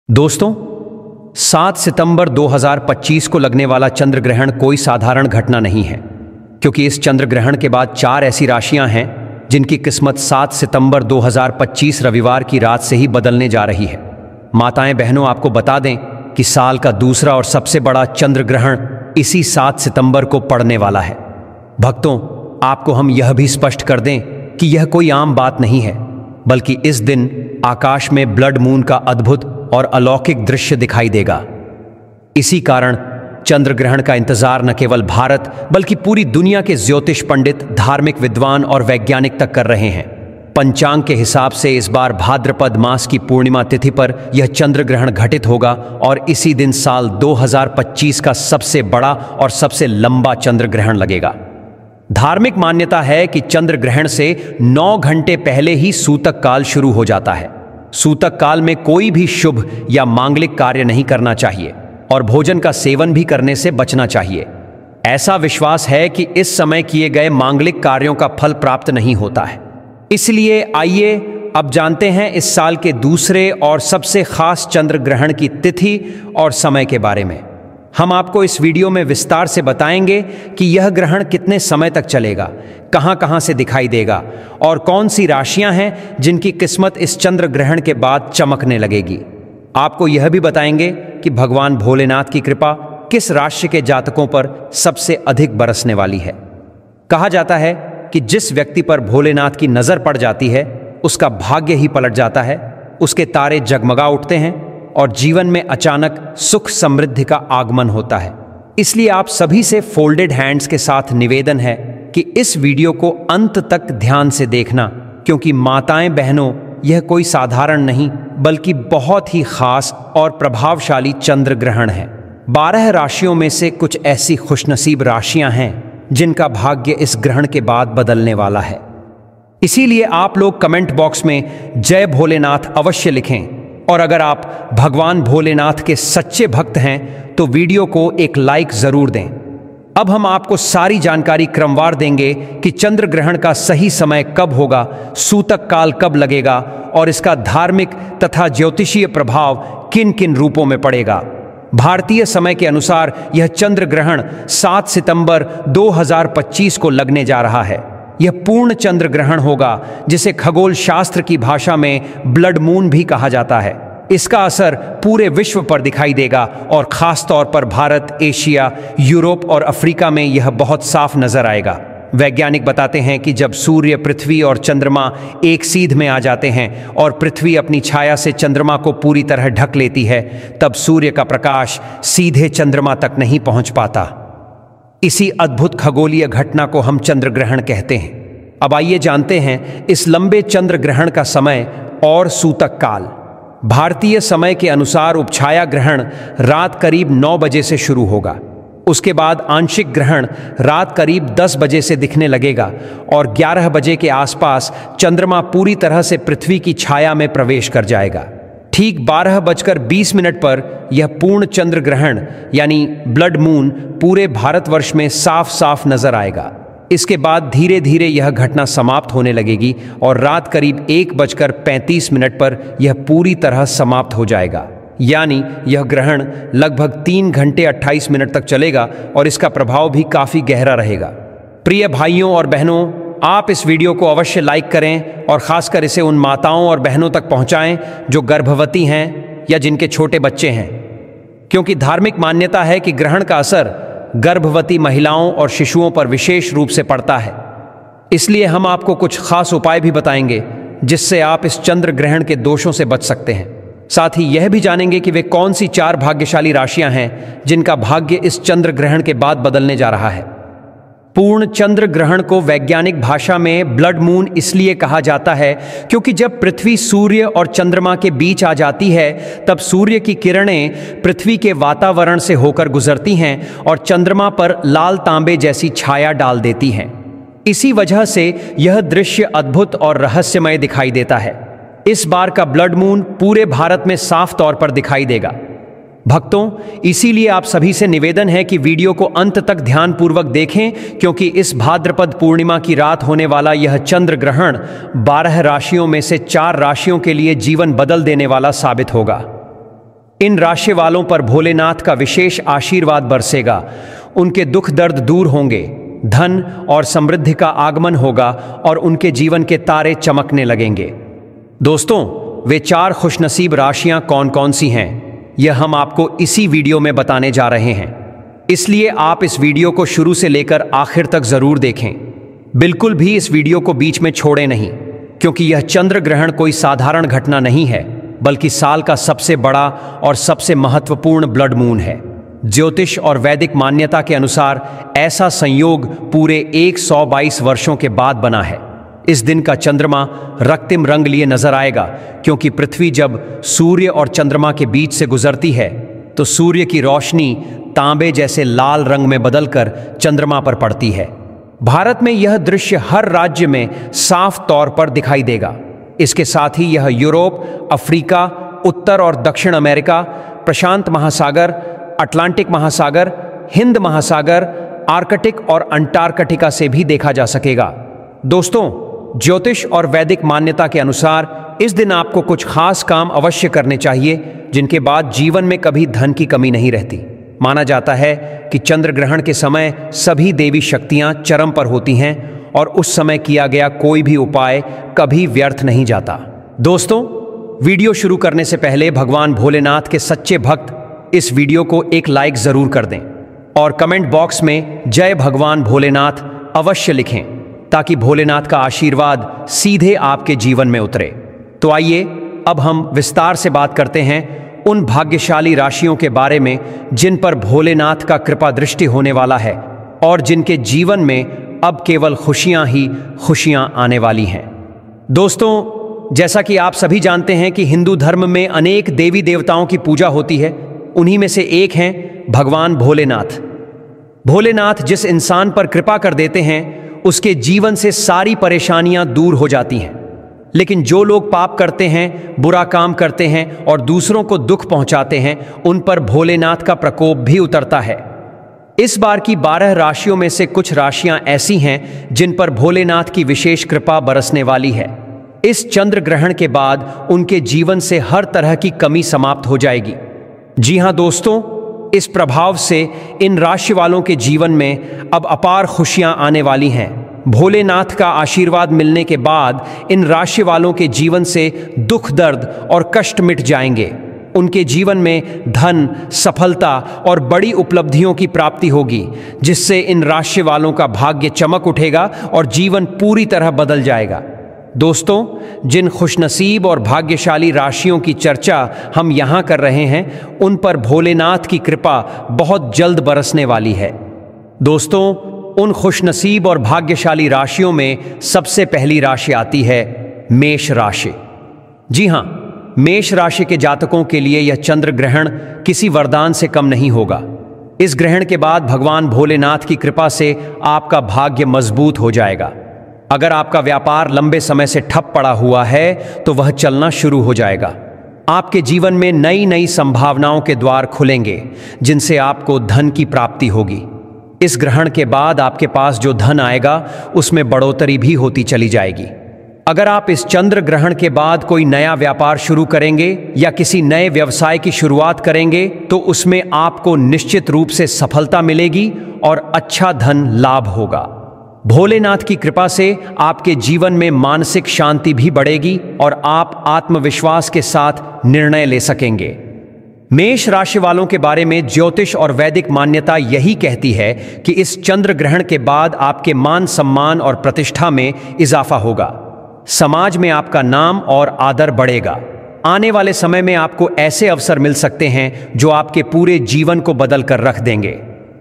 दोस्तों, 7 सितंबर 2025 को लगने वाला चंद्र ग्रहण कोई साधारण घटना नहीं है, क्योंकि इस चंद्र ग्रहण के बाद 4 ऐसी राशियां हैं जिनकी किस्मत 7 सितंबर 2025 रविवार की रात से ही बदलने जा रही है। माताएं बहनों, आपको बता दें कि साल का दूसरा और सबसे बड़ा चंद्र ग्रहण इसी 7 सितंबर को पड़ने वाला है। भक्तों, आपको हम यह भी स्पष्ट कर दें कि यह कोई आम बात नहीं है, बल्कि इस दिन आकाश में ब्लड मून का अद्भुत और अलौकिक दृश्य दिखाई देगा। इसी कारण चंद्र ग्रहण का इंतजार न केवल भारत बल्कि पूरी दुनिया के ज्योतिष पंडित, धार्मिक विद्वान और वैज्ञानिक तक कर रहे हैं। पंचांग के हिसाब से इस बार भाद्रपद मास की पूर्णिमा तिथि पर यह चंद्र ग्रहण घटित होगा और इसी दिन साल 2025 का सबसे बड़ा और सबसे लंबा चंद्र ग्रहण लगेगा। धार्मिक मान्यता है कि चंद्र ग्रहण से 9 घंटे पहले ही सूतक काल शुरू हो जाता है। सूतक काल में कोई भी शुभ या मांगलिक कार्य नहीं करना चाहिए और भोजन का सेवन भी करने से बचना चाहिए। ऐसा विश्वास है कि इस समय किए गए मांगलिक कार्यों का फल प्राप्त नहीं होता है। इसलिए आइए अब जानते हैं इस साल के दूसरे और सबसे खास चंद्र ग्रहण की तिथि और समय के बारे में। हम आपको इस वीडियो में विस्तार से बताएंगे कि यह ग्रहण कितने समय तक चलेगा, कहां-कहां से दिखाई देगा और कौन सी राशियां हैं जिनकी किस्मत इस चंद्र ग्रहण के बाद चमकने लगेगी। आपको यह भी बताएंगे कि भगवान भोलेनाथ की कृपा किस राशि के जातकों पर सबसे अधिक बरसने वाली है। कहा जाता है कि जिस व्यक्ति पर भोलेनाथ की नजर पड़ जाती है उसका भाग्य ही पलट जाता है, उसके तारे जगमगा उठते हैं और जीवन में अचानक सुख समृद्धि का आगमन होता है। इसलिए आप सभी से फोल्डेड हैंड्स के साथ निवेदन है कि इस वीडियो को अंत तक ध्यान से देखना, क्योंकि माताएं बहनों, यह कोई साधारण नहीं बल्कि बहुत ही खास और प्रभावशाली चंद्र ग्रहण है। 12 राशियों में से कुछ ऐसी खुशनसीब राशियां हैं जिनका भाग्य इस ग्रहण के बाद बदलने वाला है। इसीलिए आप लोग कमेंट बॉक्स में जय भोलेनाथ अवश्य लिखें, और अगर आप भगवान भोलेनाथ के सच्चे भक्त हैं तो वीडियो को एक लाइक जरूर दें। अब हम आपको सारी जानकारी क्रमवार देंगे कि चंद्र ग्रहण का सही समय कब होगा, सूतक काल कब लगेगा और इसका धार्मिक तथा ज्योतिषीय प्रभाव किन किन रूपों में पड़ेगा। भारतीय समय के अनुसार यह चंद्र ग्रहण 7 सितंबर 2025 को लगने जा रहा है। यह पूर्ण चंद्र ग्रहण होगा, जिसे खगोल शास्त्र की भाषा में ब्लड मून भी कहा जाता है। इसका असर पूरे विश्व पर दिखाई देगा और खास तौर पर भारत, एशिया, यूरोप और अफ्रीका में यह बहुत साफ नजर आएगा। वैज्ञानिक बताते हैं कि जब सूर्य, पृथ्वी और चंद्रमा एक सीध में आ जाते हैं और पृथ्वी अपनी छाया से चंद्रमा को पूरी तरह ढक लेती है, तब सूर्य का प्रकाश सीधे चंद्रमा तक नहीं पहुंच पाता। इसी अद्भुत खगोलीय घटना को हम चंद्र ग्रहण कहते हैं। अब आइए जानते हैं इस लंबे चंद्र ग्रहण का समय और सूतक काल। भारतीय समय के अनुसार उपछाया ग्रहण रात करीब 9 बजे से शुरू होगा। उसके बाद आंशिक ग्रहण रात करीब 10 बजे से दिखने लगेगा और 11 बजे के आसपास चंद्रमा पूरी तरह से पृथ्वी की छाया में प्रवेश कर जाएगा। ठीक 12:20 पर यह पूर्ण चंद्र ग्रहण यानी ब्लड मून पूरे भारतवर्ष में साफ साफ नजर आएगा। इसके बाद धीरे धीरे यह घटना समाप्त होने लगेगी और रात करीब 1:35 पर यह पूरी तरह समाप्त हो जाएगा। यानी यह ग्रहण लगभग 3 घंटे 28 मिनट तक चलेगा और इसका प्रभाव भी काफी गहरा रहेगा। प्रिय भाइयों और बहनों, आप इस वीडियो को अवश्य लाइक करें और खासकर इसे उन माताओं और बहनों तक पहुंचाएं जो गर्भवती हैं या जिनके छोटे बच्चे हैं, क्योंकि धार्मिक मान्यता है कि ग्रहण का असर गर्भवती महिलाओं और शिशुओं पर विशेष रूप से पड़ता है। इसलिए हम आपको कुछ खास उपाय भी बताएंगे जिससे आप इस चंद्र ग्रहण के दोषों से बच सकते हैं। साथ ही यह भी जानेंगे कि वे कौन सी 4 भाग्यशाली राशियां हैं जिनका भाग्य इस चंद्र ग्रहण के बाद बदलने जा रहा है। पूर्ण चंद्र ग्रहण को वैज्ञानिक भाषा में ब्लड मून इसलिए कहा जाता है क्योंकि जब पृथ्वी सूर्य और चंद्रमा के बीच आ जाती है तब सूर्य की किरणें पृथ्वी के वातावरण से होकर गुजरती हैं और चंद्रमा पर लाल तांबे जैसी छाया डाल देती हैं। इसी वजह से यह दृश्य अद्भुत और रहस्यमय दिखाई देता है। इस बार का ब्लड मून पूरे भारत में साफ तौर पर दिखाई देगा। भक्तों, इसीलिए आप सभी से निवेदन है कि वीडियो को अंत तक ध्यानपूर्वक देखें, क्योंकि इस भाद्रपद पूर्णिमा की रात होने वाला यह चंद्र ग्रहण 12 राशियों में से 4 राशियों के लिए जीवन बदल देने वाला साबित होगा। इन राशि वालों पर भोलेनाथ का विशेष आशीर्वाद बरसेगा। उनके दुख दर्द दूर होंगे, धन और समृद्धि का आगमन होगा और उनके जीवन के तारे चमकने लगेंगे। दोस्तों, वे 4 खुशनसीब राशियां कौन कौन सी हैं, यह हम आपको इसी वीडियो में बताने जा रहे हैं। इसलिए आप इस वीडियो को शुरू से लेकर आखिर तक जरूर देखें। बिल्कुल भी इस वीडियो को बीच में छोड़ें नहीं, क्योंकि यह चंद्र ग्रहण कोई साधारण घटना नहीं है, बल्कि साल का सबसे बड़ा और सबसे महत्वपूर्ण ब्लड मून है। ज्योतिष और वैदिक मान्यता के अनुसार ऐसा संयोग पूरे 122 वर्षों के बाद बना है। इस दिन का चंद्रमा रक्तिम रंग लिए नजर आएगा, क्योंकि पृथ्वी जब सूर्य और चंद्रमा के बीच से गुजरती है तो सूर्य की रोशनी तांबे जैसे लाल रंग में बदलकर चंद्रमा पर पड़ती है। भारत में यह दृश्य हर राज्य में साफ तौर पर दिखाई देगा। इसके साथ ही यह यूरोप, अफ्रीका, उत्तर और दक्षिण अमेरिका, प्रशांत महासागर, अटलांटिक महासागर, हिंद महासागर, आर्कटिक और अंटार्कटिका से भी देखा जा सकेगा। दोस्तों, ज्योतिष और वैदिक मान्यता के अनुसार इस दिन आपको कुछ खास काम अवश्य करने चाहिए, जिनके बाद जीवन में कभी धन की कमी नहीं रहती। माना जाता है कि चंद्र ग्रहण के समय सभी देवी शक्तियां चरम पर होती हैं और उस समय किया गया कोई भी उपाय कभी व्यर्थ नहीं जाता। दोस्तों, वीडियो शुरू करने से पहले भगवान भोलेनाथ के सच्चे भक्त इस वीडियो को एक लाइक जरूर कर दें और कमेंट बॉक्स में जय भगवान भोलेनाथ अवश्य लिखें, ताकि भोलेनाथ का आशीर्वाद सीधे आपके जीवन में उतरे। तो आइए अब हम विस्तार से बात करते हैं उन भाग्यशाली राशियों के बारे में जिन पर भोलेनाथ का कृपा दृष्टि होने वाला है और जिनके जीवन में अब केवल खुशियां ही खुशियां आने वाली हैं। दोस्तों, जैसा कि आप सभी जानते हैं कि हिंदू धर्म में अनेक देवी देवताओं की पूजा होती है। उन्हीं में से एक हैं भगवान भोलेनाथ। भोलेनाथ जिस इंसान पर कृपा कर देते हैं, उसके जीवन से सारी परेशानियां दूर हो जाती हैं। लेकिन जो लोग पाप करते हैं, बुरा काम करते हैं और दूसरों को दुख पहुंचाते हैं, उन पर भोलेनाथ का प्रकोप भी उतरता है। इस बार की 12 राशियों में से कुछ राशियां ऐसी हैं जिन पर भोलेनाथ की विशेष कृपा बरसने वाली है। इस चंद्र ग्रहण के बाद उनके जीवन से हर तरह की कमी समाप्त हो जाएगी। जी हां दोस्तों, इस प्रभाव से इन राशि वालों के जीवन में अब अपार खुशियां आने वाली हैं। भोलेनाथ का आशीर्वाद मिलने के बाद इन राशि वालों के जीवन से दुख दर्द और कष्ट मिट जाएंगे। उनके जीवन में धन, सफलता और बड़ी उपलब्धियों की प्राप्ति होगी, जिससे इन राशि वालों का भाग्य चमक उठेगा और जीवन पूरी तरह बदल जाएगा। दोस्तों, जिन खुशनसीब और भाग्यशाली राशियों की चर्चा हम यहाँ कर रहे हैं, उन पर भोलेनाथ की कृपा बहुत जल्द बरसने वाली है। दोस्तों, उन खुशनसीब और भाग्यशाली राशियों में सबसे पहली राशि आती है मेष राशि। जी हां, मेष राशि के जातकों के लिए यह चंद्र ग्रहण किसी वरदान से कम नहीं होगा। इस ग्रहण के बाद भगवान भोलेनाथ की कृपा से आपका भाग्य मजबूत हो जाएगा। अगर आपका व्यापार लंबे समय से ठप पड़ा हुआ है तो वह चलना शुरू हो जाएगा। आपके जीवन में नई नई संभावनाओं के द्वार खुलेंगे, जिनसे आपको धन की प्राप्ति होगी। इस ग्रहण के बाद आपके पास जो धन आएगा, उसमें बढ़ोतरी भी होती चली जाएगी। अगर आप इस चंद्र ग्रहण के बाद कोई नया व्यापार शुरू करेंगे या किसी नए व्यवसाय की शुरुआत करेंगे, तो उसमें आपको निश्चित रूप से सफलता मिलेगी और अच्छा धन लाभ होगा। भोलेनाथ की कृपा से आपके जीवन में मानसिक शांति भी बढ़ेगी और आप आत्मविश्वास के साथ निर्णय ले सकेंगे। मेष राशि वालों के बारे में ज्योतिष और वैदिक मान्यता यही कहती है कि इस चंद्र ग्रहण के बाद आपके मान सम्मान और प्रतिष्ठा में इजाफा होगा। समाज में आपका नाम और आदर बढ़ेगा। आने वाले समय में आपको ऐसे अवसर मिल सकते हैं जो आपके पूरे जीवन को बदल कर रख देंगे।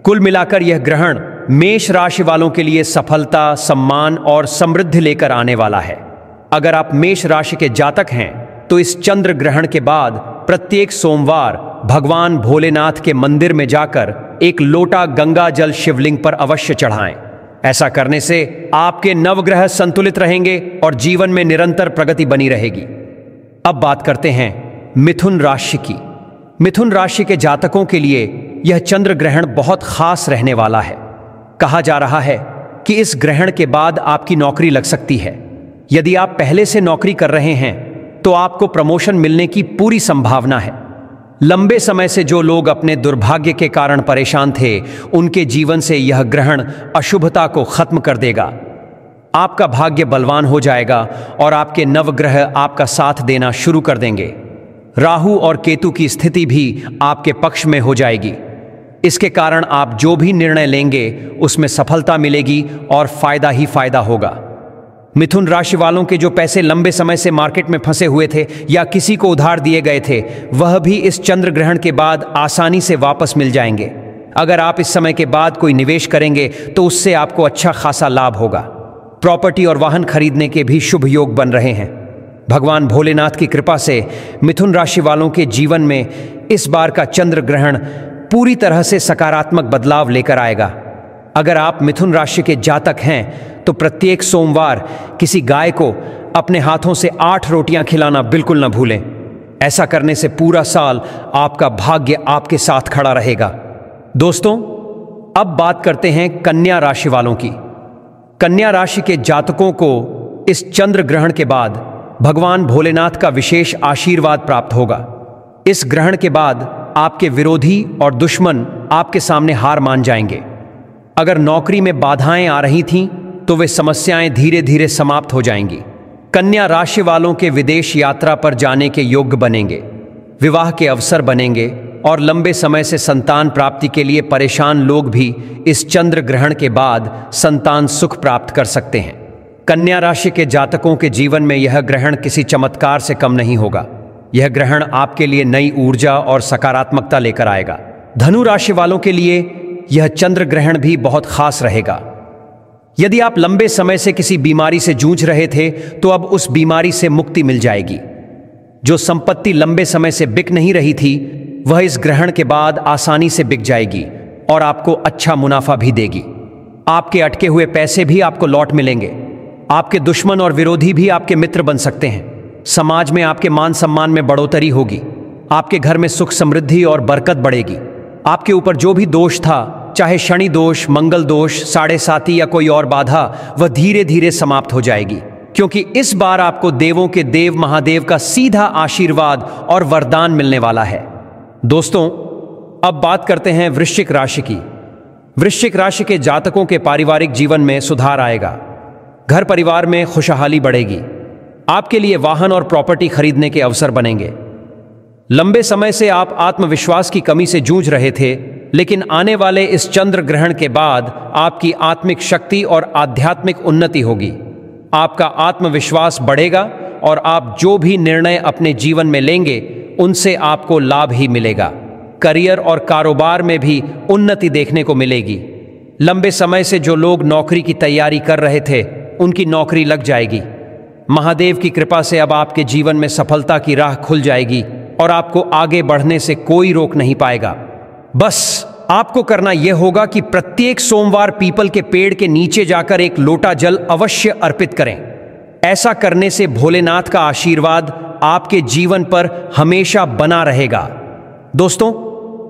कुल मिलाकर यह ग्रहण मेष राशि वालों के लिए सफलता, सम्मान और समृद्धि लेकर आने वाला है। अगर आप मेष राशि के जातक हैं तो इस चंद्र ग्रहण के बाद प्रत्येक सोमवार भगवान भोलेनाथ के मंदिर में जाकर एक लोटा गंगा जल शिवलिंग पर अवश्य चढ़ाएं। ऐसा करने से आपके नवग्रह संतुलित रहेंगे और जीवन में निरंतर प्रगति बनी रहेगी। अब बात करते हैं मिथुन राशि की। मिथुन राशि के जातकों के लिए यह चंद्र ग्रहण बहुत खास रहने वाला है। कहा जा रहा है कि इस ग्रहण के बाद आपकी नौकरी लग सकती है। यदि आप पहले से नौकरी कर रहे हैं तो आपको प्रमोशन मिलने की पूरी संभावना है। लंबे समय से जो लोग अपने दुर्भाग्य के कारण परेशान थे, उनके जीवन से यह ग्रहण अशुभता को खत्म कर देगा। आपका भाग्य बलवान हो जाएगा और आपके नवग्रह आपका साथ देना शुरू कर देंगे। राहु और केतु की स्थिति भी आपके पक्ष में हो जाएगी। इसके कारण आप जो भी निर्णय लेंगे उसमें सफलता मिलेगी और फायदा ही फायदा होगा। मिथुन राशि वालों के जो पैसे लंबे समय से मार्केट में फंसे हुए थे या किसी को उधार दिए गए थे, वह भी इस चंद्र ग्रहण के बाद आसानी से वापस मिल जाएंगे। अगर आप इस समय के बाद कोई निवेश करेंगे तो उससे आपको अच्छा खासा लाभ होगा। प्रॉपर्टी और वाहन खरीदने के भी शुभ योग बन रहे हैं। भगवान भोलेनाथ की कृपा से मिथुन राशि वालों के जीवन में इस बार का चंद्र ग्रहण पूरी तरह से सकारात्मक बदलाव लेकर आएगा। अगर आप मिथुन राशि के जातक हैं तो प्रत्येक सोमवार किसी गाय को अपने हाथों से 8 रोटियां खिलाना बिल्कुल न भूलें। ऐसा करने से पूरा साल आपका भाग्य आपके साथ खड़ा रहेगा। दोस्तों, अब बात करते हैं कन्या राशि वालों की। कन्या राशि के जातकों को इस चंद्र ग्रहण के बाद भगवान भोलेनाथ का विशेष आशीर्वाद प्राप्त होगा। इस ग्रहण के बाद आपके विरोधी और दुश्मन आपके सामने हार मान जाएंगे। अगर नौकरी में बाधाएं आ रही थीं तो वे समस्याएं धीरे धीरे समाप्त हो जाएंगी। कन्या राशि वालों के विदेश यात्रा पर जाने के योग्य बनेंगे, विवाह के अवसर बनेंगे और लंबे समय से संतान प्राप्ति के लिए परेशान लोग भी इस चंद्र ग्रहण के बाद संतान सुख प्राप्त कर सकते हैं। कन्या राशि के जातकों के जीवन में यह ग्रहण किसी चमत्कार से कम नहीं होगा। यह ग्रहण आपके लिए नई ऊर्जा और सकारात्मकता लेकर आएगा। धनु राशि वालों के लिए यह चंद्र ग्रहण भी बहुत खास रहेगा। यदि आप लंबे समय से किसी बीमारी से जूझ रहे थे तो अब उस बीमारी से मुक्ति मिल जाएगी। जो संपत्ति लंबे समय से बिक नहीं रही थी, वह इस ग्रहण के बाद आसानी से बिक जाएगी और आपको अच्छा मुनाफा भी देगी। आपके अटके हुए पैसे भी आपको लौट मिलेंगे। आपके दुश्मन और विरोधी भी आपके मित्र बन सकते हैं। समाज में आपके मान सम्मान में बढ़ोतरी होगी। आपके घर में सुख समृद्धि और बरकत बढ़ेगी। आपके ऊपर जो भी दोष था, चाहे शनि दोष, मंगल दोष, 7.5 या कोई और बाधा, वह धीरे धीरे समाप्त हो जाएगी, क्योंकि इस बार आपको देवों के देव महादेव का सीधा आशीर्वाद और वरदान मिलने वाला है। दोस्तों, अब बात करते हैं वृश्चिक राशि की। वृश्चिक राशि के जातकों के पारिवारिक जीवन में सुधार आएगा। घर परिवार में खुशहाली बढ़ेगी। आपके लिए वाहन और प्रॉपर्टी खरीदने के अवसर बनेंगे। लंबे समय से आप आत्मविश्वास की कमी से जूझ रहे थे, लेकिन आने वाले इस चंद्र ग्रहण के बाद आपकी आत्मिक शक्ति और आध्यात्मिक उन्नति होगी। आपका आत्मविश्वास बढ़ेगा और आप जो भी निर्णय अपने जीवन में लेंगे उनसे आपको लाभ ही मिलेगा। करियर और कारोबार में भी उन्नति देखने को मिलेगी। लंबे समय से जो लोग नौकरी की तैयारी कर रहे थे, उनकी नौकरी लग जाएगी। महादेव की कृपा से अब आपके जीवन में सफलता की राह खुल जाएगी और आपको आगे बढ़ने से कोई रोक नहीं पाएगा। बस आपको करना यह होगा कि प्रत्येक सोमवार पीपल के पेड़ के नीचे जाकर एक लोटा जल अवश्य अर्पित करें। ऐसा करने से भोलेनाथ का आशीर्वाद आपके जीवन पर हमेशा बना रहेगा। दोस्तों,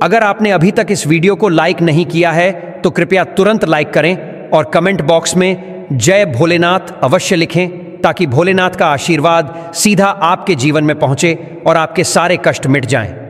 अगर आपने अभी तक इस वीडियो को लाइक नहीं किया है तो कृपया तुरंत लाइक करें और कमेंट बॉक्स में जय भोलेनाथ अवश्य लिखें, ताकि भोलेनाथ का आशीर्वाद सीधा आपके जीवन में पहुंचे और आपके सारे कष्ट मिट जाएं।